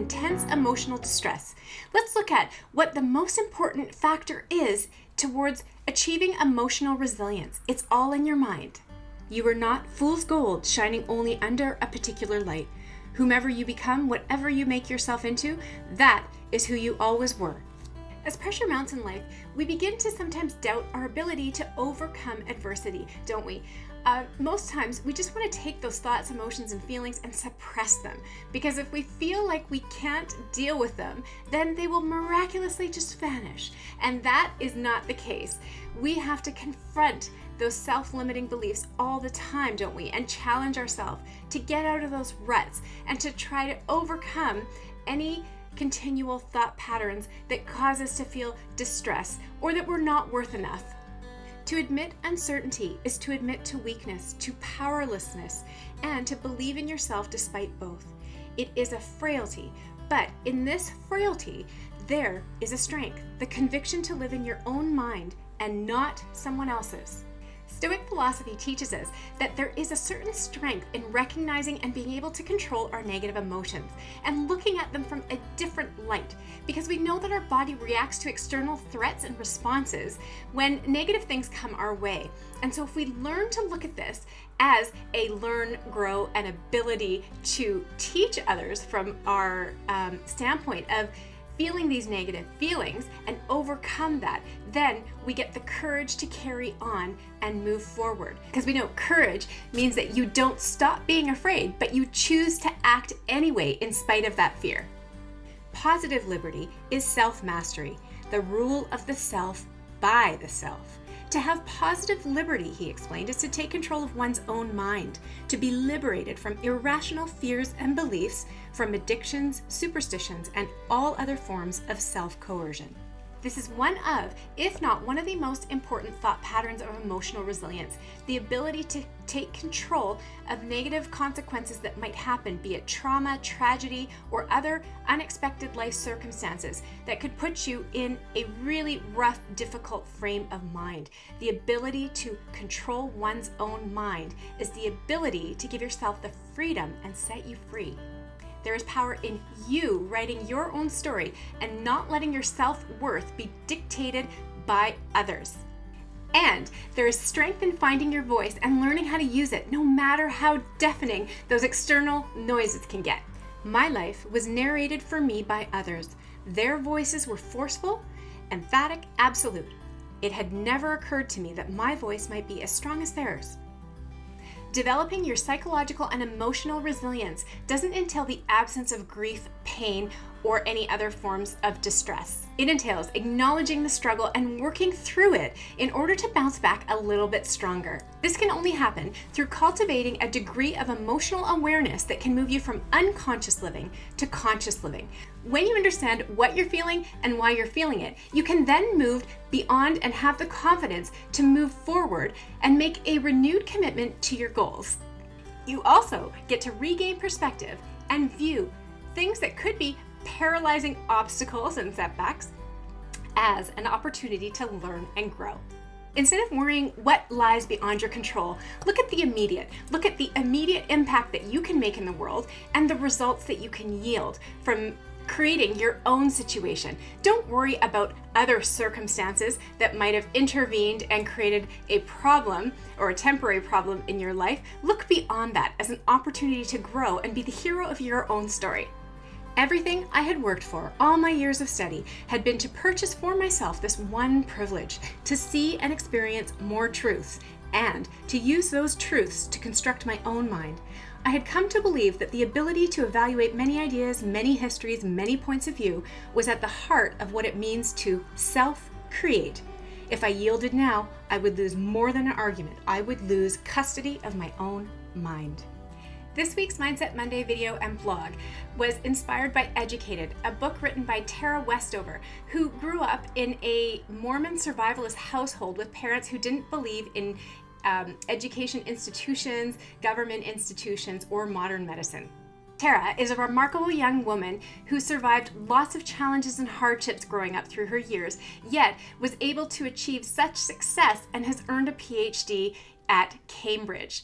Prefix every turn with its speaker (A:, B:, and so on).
A: intense emotional distress. Let's look at what the most important factor is towards achieving emotional resilience. It's all in your mind. You are not fool's gold shining only under a particular light. Whomever you become, whatever you make yourself into, that is who you always were. As pressure mounts in life, we begin to sometimes doubt our ability to overcome adversity, don't we? Most times, we just want to take those thoughts, emotions, and feelings and suppress them. Because if we feel like we can't deal with them, then they will miraculously just vanish. And that is not the case. We have to confront those self-limiting beliefs all the time, don't we? And challenge ourselves to get out of those ruts and to try to overcome any continual thought patterns that cause us to feel distress or that we're not worth enough. To admit uncertainty is to admit to weakness, to powerlessness, and to believe in yourself despite both. It is a frailty, but in this frailty, there is a strength, the conviction to live in your own mind and not someone else's. Stoic philosophy teaches us that there is a certain strength in recognizing and being able to control our negative emotions and looking at them from a different light, because we know that our body reacts to external threats and responses when negative things come our way. And so if we learn to look at this as a learn, grow, and ability to teach others from our standpoint of feeling these negative feelings and overcome that, then we get the courage to carry on and move forward. Because we know courage means that you don't stop being afraid, but you choose to act anyway in spite of that fear. Positive liberty is self-mastery, the rule of the self by the self. To have positive liberty, he explained, is to take control of one's own mind, to be liberated from irrational fears and beliefs, from addictions, superstitions, and all other forms of self-coercion. This is one of, if not one of the most important thought patterns of emotional resilience, the ability to take control of negative consequences that might happen, be it trauma, tragedy, or other unexpected life circumstances that could put you in a really rough, difficult frame of mind. The ability to control one's own mind is the ability to give yourself the freedom and set you free. There is power in you writing your own story and not letting your self-worth be dictated by others. And there is strength in finding your voice and learning how to use it, no matter how deafening those external noises can get. My life was narrated for me by others. Their voices were forceful, emphatic, absolute. It had never occurred to me that my voice might be as strong as theirs. Developing your psychological and emotional resilience doesn't entail the absence of grief, pain, or any other forms of distress. It entails acknowledging the struggle and working through it in order to bounce back a little bit stronger. This can only happen through cultivating a degree of emotional awareness that can move you from unconscious living to conscious living. When you understand what you're feeling and why you're feeling it, you can then move beyond and have the confidence to move forward and make a renewed commitment to your goals. You also get to regain perspective and view things that could be paralyzing obstacles and setbacks as an opportunity to learn and grow. Instead of worrying what lies beyond your control, look at the immediate. Look at the immediate impact that you can make in the world and the results that you can yield from creating your own situation. Don't worry about other circumstances that might have intervened and created a problem or a temporary problem in your life. Look beyond that as an opportunity to grow and be the hero of your own story. Everything I had worked for, all my years of study, had been to purchase for myself this one privilege, to see and experience more truths, and to use those truths to construct my own mind. I had come to believe that the ability to evaluate many ideas, many histories, many points of view was at the heart of what it means to self-create. If I yielded now, I would lose more than an argument. I would lose custody of my own mind. This week's Mindset Monday video and blog was inspired by Educated, a book written by Tara Westover, who grew up in a Mormon survivalist household with parents who didn't believe in education institutions, government institutions, or modern medicine. Tara is a remarkable young woman who survived lots of challenges and hardships growing up through her years, yet was able to achieve such success and has earned a PhD at Cambridge.